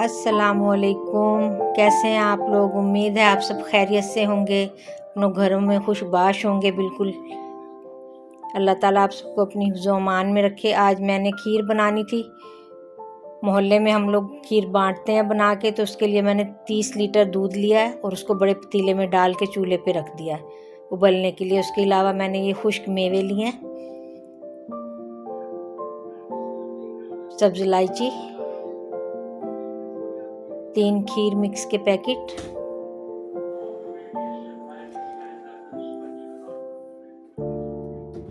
अस्सलामुअलैकुम। कैसे हैं आप लोग? उम्मीद है आप सब खैरियत से होंगे, अपनों घरों में खुशबाश होंगे। बिल्कुल अल्लाह ताला आप सबको अपनी हिफ्ज़-ओ-अमान में रखे। आज मैंने खीर बनानी थी। मोहल्ले में हम लोग खीर बांटते हैं बना के, तो उसके लिए मैंने 30 लीटर दूध लिया है और उसको बड़े पतीले में डाल के चूल्हे पे रख दिया है उबलने के लिए। उसके अलावा मैंने ये खुश्क मेवे लिए हैं, सब्ज़ इलायची, 3 खीर मिक्स के पैकेट,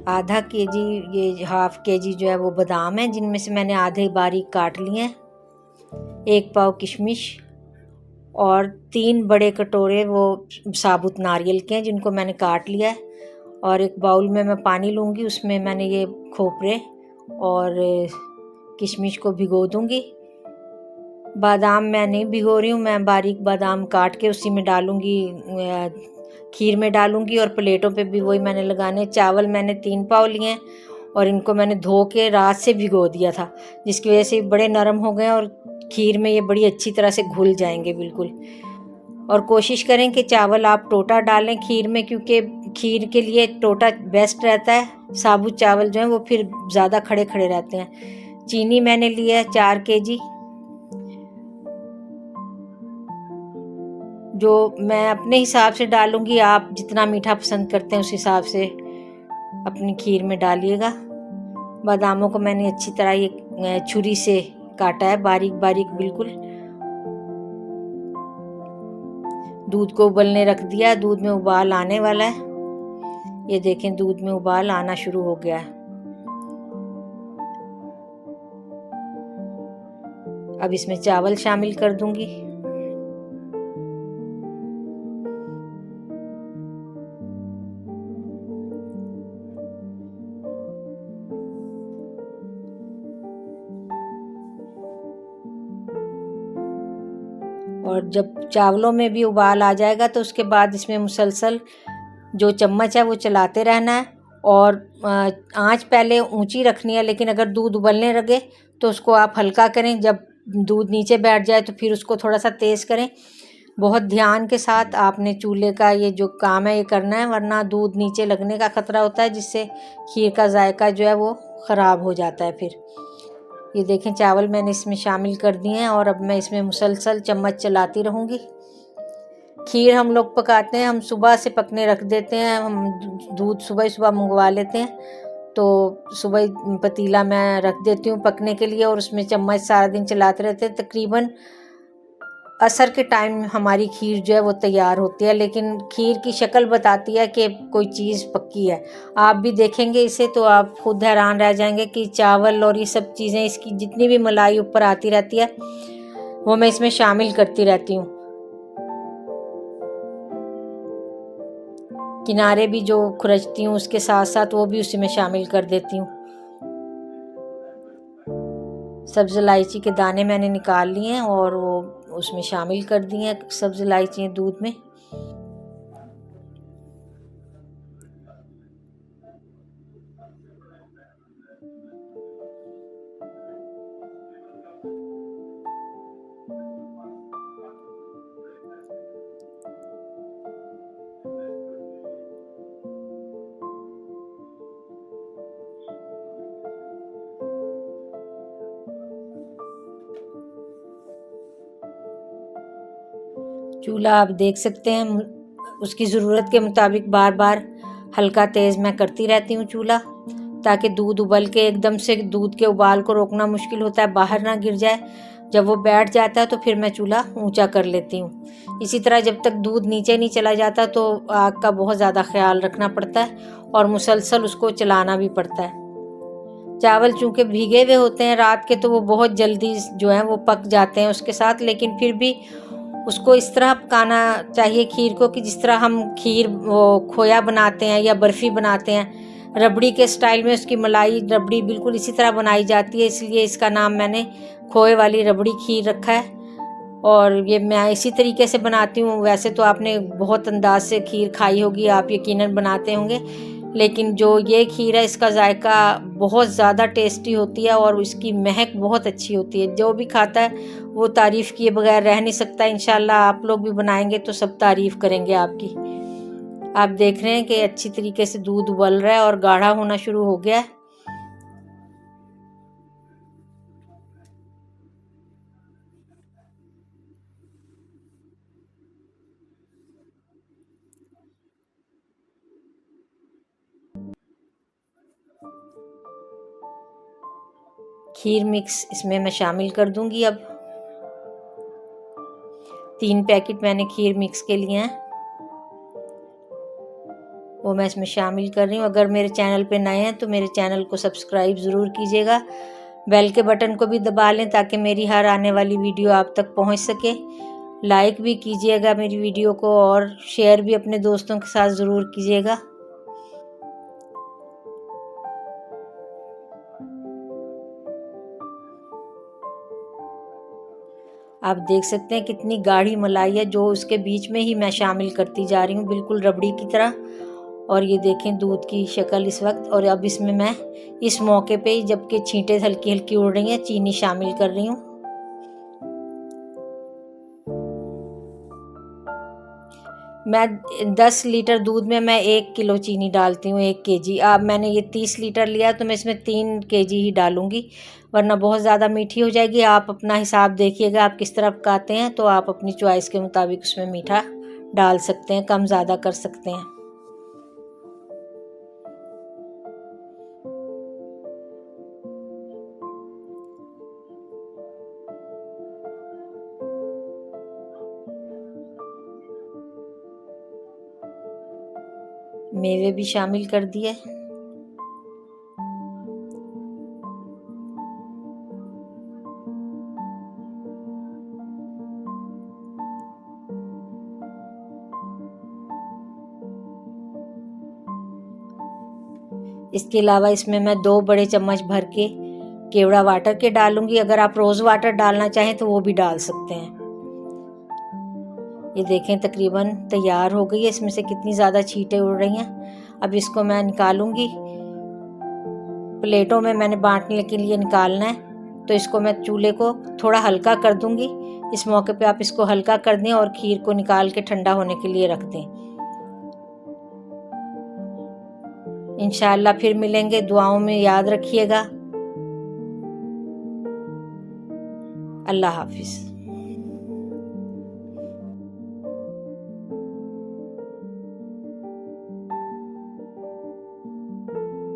आधा केजी, ये हाफ केजी जो है वो बादाम है, जिनमें से मैंने आधे बारीक काट लिए हैं, 1 पाव किशमिश और 3 बड़े कटोरे वो साबुत नारियल के हैं, जिनको मैंने काट लिया है। और एक बाउल में मैं पानी लूँगी, उसमें मैंने ये खोपरे और किशमिश को भिगो दूँगी। बादाम मैं नहीं भिगो रही हूँ, मैं बारीक बादाम काट के उसी में डालूँगी, खीर में डालूँगी। और प्लेटों पे भी वही मैंने लगाने। चावल मैंने 3 पाव लिए हैं और इनको मैंने धो के रात से भिगो दिया था, जिसकी वजह से बड़े नरम हो गए और खीर में ये बड़ी अच्छी तरह से घुल जाएंगे बिल्कुल। और कोशिश करें कि चावल आप टोटा डालें खीर में, क्योंकि खीर के लिए टोटा बेस्ट रहता है। साबुत चावल जो हैं वो फिर ज़्यादा खड़े खड़े रहते हैं। चीनी मैंने लिया है 4 केजी, जो मैं अपने हिसाब से डालूँगी। आप जितना मीठा पसंद करते हैं उस हिसाब से अपनी खीर में डालिएगा। बादामों को मैंने अच्छी तरह ये छुरी से काटा है, बारीक बारीक बिल्कुल। दूध को उबलने रख दिया, दूध में उबाल आने वाला है। ये देखें, दूध में उबाल आना शुरू हो गया है। अब इसमें चावल शामिल कर दूंगी। और जब चावलों में भी उबाल आ जाएगा तो उसके बाद इसमें मुसलसल जो चम्मच है वो चलाते रहना है। और आंच पहले ऊंची रखनी है, लेकिन अगर दूध उबलने लगे तो उसको आप हल्का करें। जब दूध नीचे बैठ जाए तो फिर उसको थोड़ा सा तेज़ करें। बहुत ध्यान के साथ आपने चूल्हे का ये जो काम है ये करना है, वरना दूध नीचे लगने का ख़तरा होता है, जिससे खीर का जायका जो है वो ख़राब हो जाता है फिर। ये देखें, चावल मैंने इसमें शामिल कर दिए हैं और अब मैं इसमें मुसलसल चम्मच चलाती रहूँगी। खीर हम लोग पकाते हैं, हम सुबह से पकने रख देते हैं। हम दूध सुबह सुबह मंगवा लेते हैं, तो सुबह पतीला मैं रख देती हूँ पकने के लिए और उसमें चम्मच सारा दिन चलाते रहते हैं। तकरीबन असर के टाइम हमारी खीर जो है वो तैयार होती है, लेकिन खीर की शक्ल बताती है कि कोई चीज़ पक्की है। आप भी देखेंगे इसे तो आप खुद हैरान रह जाएंगे कि चावल और ये सब चीज़ें, इसकी जितनी भी मलाई ऊपर आती रहती है वो मैं इसमें शामिल करती रहती हूँ। किनारे भी जो खुरचती हूँ उसके साथ साथ वो भी उसी में शामिल कर देती हूँ। सब्ज़ इलायची के दाने मैंने निकाल लिए हैं और वो उसमें शामिल कर दिए हैं, सब्ज़ इलायची दूध में। चूल्हा आप देख सकते हैं, उसकी ज़रूरत के मुताबिक बार बार हल्का तेज़ मैं करती रहती हूँ चूल्हा, ताकि दूध उबल के एकदम से दूध के उबाल को रोकना मुश्किल होता है, बाहर ना गिर जाए। जब वो बैठ जाता है तो फिर मैं चूल्हा ऊंचा कर लेती हूँ। इसी तरह जब तक दूध नीचे नहीं चला जाता तो आग का बहुत ज़्यादा ख्याल रखना पड़ता है और मुसलसल उसको चलाना भी पड़ता है। चावल चूँकि भीगे हुए होते हैं रात के, तो वो बहुत जल्दी जो है वो पक जाते हैं उसके साथ, लेकिन फिर भी उसको इस तरह पकाना चाहिए खीर को कि जिस तरह हम खीर वो खोया बनाते हैं या बर्फ़ी बनाते हैं, रबड़ी के स्टाइल में उसकी मलाई रबड़ी बिल्कुल इसी तरह बनाई जाती है। इसलिए इसका नाम मैंने खोए वाली रबड़ी खीर रखा है और ये मैं इसी तरीके से बनाती हूँ। वैसे तो आपने बहुत अंदाज से खीर खाई होगी, आप यकीनन बनाते होंगे, लेकिन जो ये खीर है इसका जायका बहुत ज़्यादा टेस्टी होती है और इसकी महक बहुत अच्छी होती है। जो भी खाता है वो तारीफ़ किए बगैर रह नहीं सकता। इंशाल्लाह आप लोग भी बनाएंगे तो सब तारीफ़ करेंगे आपकी। आप देख रहे हैं कि अच्छी तरीके से दूध उबल रहा है और गाढ़ा होना शुरू हो गया है। खीर मिक्स इसमें मैं शामिल कर दूंगी। अब 3 पैकेट मैंने खीर मिक्स के लिए हैं, वो मैं इसमें शामिल कर रही हूँ। अगर मेरे चैनल पे नए हैं तो मेरे चैनल को सब्सक्राइब ज़रूर कीजिएगा, बेल के बटन को भी दबा लें ताकि मेरी हर आने वाली वीडियो आप तक पहुँच सके। लाइक भी कीजिएगा मेरी वीडियो को और शेयर भी अपने दोस्तों के साथ ज़रूर कीजिएगा। आप देख सकते हैं कितनी गाढ़ी मलाई है, जो उसके बीच में ही मैं शामिल करती जा रही हूँ बिल्कुल रबड़ी की तरह। और ये देखें दूध की शक्ल इस वक्त। और अब इसमें मैं इस मौके पे ही, जबकि छींटे हल्की हल्की उड़ रही हैं, चीनी शामिल कर रही हूँ। मैं 10 लीटर दूध में मैं 1 किलो चीनी डालती हूँ, 1 केजी। अब मैंने ये 30 लीटर लिया तो मैं इसमें 3 केजी ही डालूँगी, वरना बहुत ज़्यादा मीठी हो जाएगी। आप अपना हिसाब देखिएगा, आप किस तरह पकाते हैं तो आप अपनी चॉइस के मुताबिक उसमें मीठा डाल सकते हैं, कम ज़्यादा कर सकते हैं। मेवे भी शामिल कर दिए। इसके अलावा इसमें मैं 2 बड़े चम्मच भर के केवड़ा वाटर के डालूंगी। अगर आप रोज़ वाटर डालना चाहें तो वो भी डाल सकते हैं। ये देखें तकरीबन तैयार हो गई है, इसमें से कितनी ज़्यादा छींटे उड़ रही हैं। अब इसको मैं निकालूंगी, प्लेटों में मैंने बांटने के लिए निकालना है। तो इसको मैं चूल्हे को थोड़ा हल्का कर दूंगी। इस मौके पे आप इसको हल्का कर दें और खीर को निकाल के ठंडा होने के लिए रख दें। इंशाअल्लाह फिर मिलेंगे, दुआओं में याद रखिएगा। अल्लाह हाफिज़।